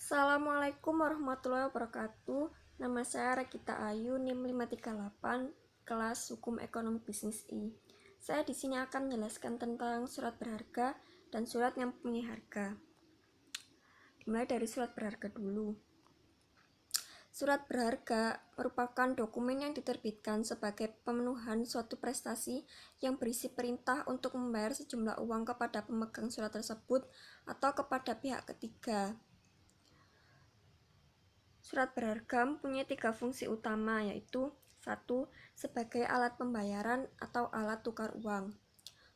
Assalamualaikum warahmatullahi wabarakatuh. Nama saya Regita Ayu, NIM 538, kelas Hukum Ekonomi Bisnis I. Saya di sini akan menjelaskan tentang surat berharga dan surat yang mempunyai harga. Dimulai dari surat berharga dulu. Surat berharga merupakan dokumen yang diterbitkan sebagai pemenuhan suatu prestasi yang berisi perintah untuk membayar sejumlah uang kepada pemegang surat tersebut atau kepada pihak ketiga. Surat berharga mempunyai 3 fungsi utama, yaitu 1. Sebagai alat pembayaran atau alat tukar uang.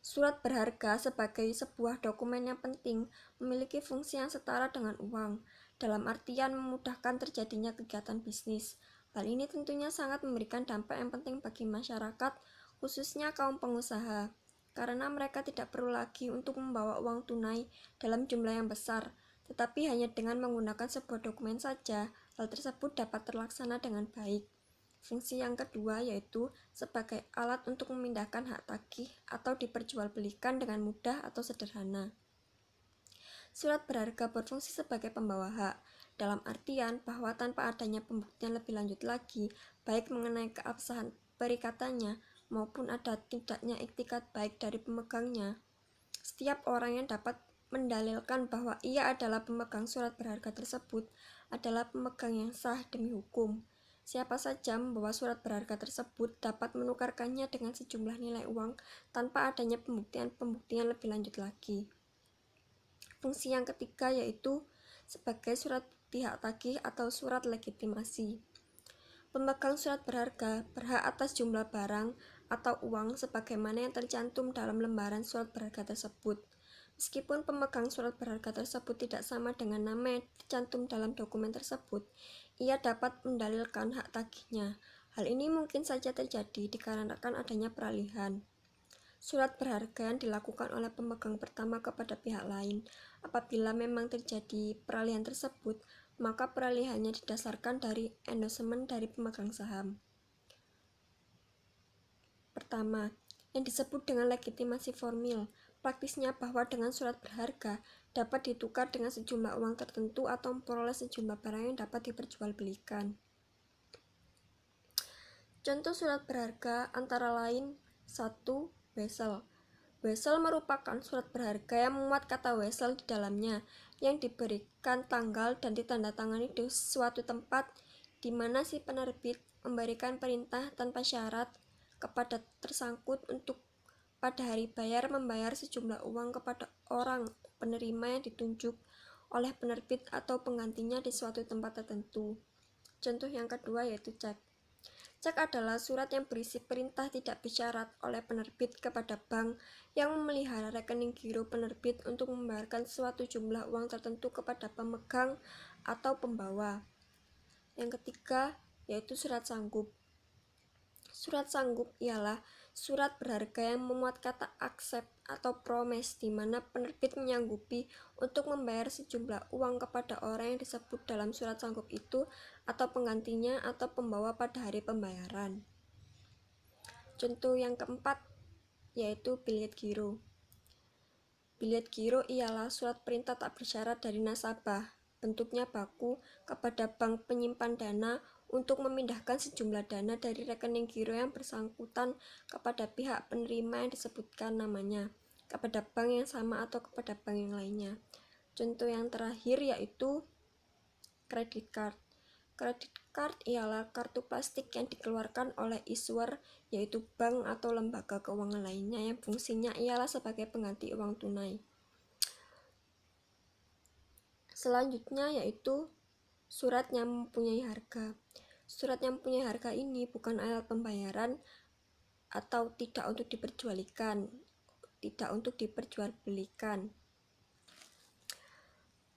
Surat berharga sebagai sebuah dokumen yang penting memiliki fungsi yang setara dengan uang, dalam artian memudahkan terjadinya kegiatan bisnis. Hal ini tentunya sangat memberikan dampak yang penting bagi masyarakat, khususnya kaum pengusaha, karena mereka tidak perlu lagi untuk membawa uang tunai dalam jumlah yang besar, tetapi hanya dengan menggunakan sebuah dokumen saja, hal tersebut dapat terlaksana dengan baik. Fungsi yang kedua yaitu sebagai alat untuk memindahkan hak tagih atau diperjualbelikan dengan mudah atau sederhana. Surat berharga berfungsi sebagai pembawa hak, dalam artian bahwa tanpa adanya pembuktian lebih lanjut lagi, baik mengenai keabsahan perikatannya maupun ada tidaknya iktikat baik dari pemegangnya, setiap orang yang dapat mendalilkan bahwa ia adalah pemegang surat berharga tersebut adalah pemegang yang sah demi hukum. Siapa saja membawa surat berharga tersebut dapat menukarkannya dengan sejumlah nilai uang tanpa adanya pembuktian lebih lanjut lagi. Fungsi yang ketiga yaitu sebagai surat pihak tagih atau surat legitimasi. Pemegang surat berharga berhak atas jumlah barang atau uang sebagaimana yang tercantum dalam lembaran surat berharga tersebut. Meskipun pemegang surat berharga tersebut tidak sama dengan nama yang tercantum dalam dokumen tersebut, ia dapat mendalilkan hak tagihnya. Hal ini mungkin saja terjadi dikarenakan adanya peralihan surat berharga yang dilakukan oleh pemegang pertama kepada pihak lain. Apabila memang terjadi peralihan tersebut, maka peralihannya didasarkan dari endorsement dari pemegang saham. Pertama, yang disebut dengan legitimasi formil. Praktisnya bahwa dengan surat berharga dapat ditukar dengan sejumlah uang tertentu atau memperoleh sejumlah barang yang dapat diperjualbelikan. Contoh surat berharga antara lain 1. Wesel. Wesel merupakan surat berharga yang memuat kata wesel di dalamnya, yang diberikan tanggal dan ditandatangani di suatu tempat di mana si penerbit memberikan perintah tanpa syarat kepada tersangkut untuk pada hari bayar membayar sejumlah uang kepada orang penerima yang ditunjuk oleh penerbit atau penggantinya di suatu tempat tertentu. Contoh yang kedua yaitu cek. Cek adalah surat yang berisi perintah tidak bersyarat oleh penerbit kepada bank yang memelihara rekening giro penerbit untuk membayarkan suatu jumlah uang tertentu kepada pemegang atau pembawa. Yang ketiga yaitu surat sanggup. Surat sanggup ialah surat berharga yang memuat kata accept atau promise di mana penerbit menyanggupi untuk membayar sejumlah uang kepada orang yang disebut dalam surat sanggup itu atau penggantinya atau pembawa pada hari pembayaran. Contoh yang keempat yaitu billet giro. Billet giro ialah surat perintah tak bersyarat dari nasabah, bentuknya baku, kepada bank penyimpan dana untuk memindahkan sejumlah dana dari rekening giro yang bersangkutan kepada pihak penerima yang disebutkan namanya, kepada bank yang sama atau kepada bank yang lainnya. Contoh yang terakhir yaitu credit card. Credit card ialah kartu plastik yang dikeluarkan oleh issuer, yaitu bank atau lembaga keuangan lainnya yang fungsinya ialah sebagai pengganti uang tunai. Selanjutnya yaitu surat yang mempunyai harga. Surat yang mempunyai harga ini bukan alat pembayaran atau tidak untuk diperjualbelikan.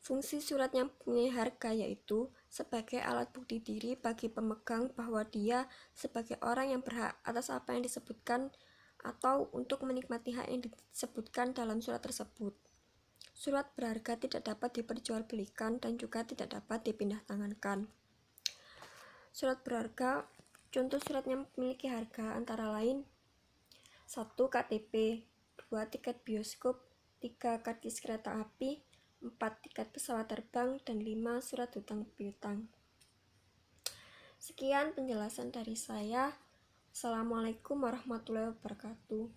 Fungsi surat yang mempunyai harga yaitu sebagai alat bukti diri bagi pemegang bahwa dia sebagai orang yang berhak atas apa yang disebutkan atau untuk menikmati hak yang disebutkan dalam surat tersebut. Surat berharga tidak dapat diperjualbelikan dan juga tidak dapat dipindah tangankan. Surat berharga, contoh surat yang memiliki harga antara lain 1. KTP, 2. Tiket bioskop, 3. Karcis kereta api, 4 tiket pesawat terbang, dan 5 surat hutang piutang. Sekian penjelasan dari saya. Assalamualaikum warahmatullahi wabarakatuh.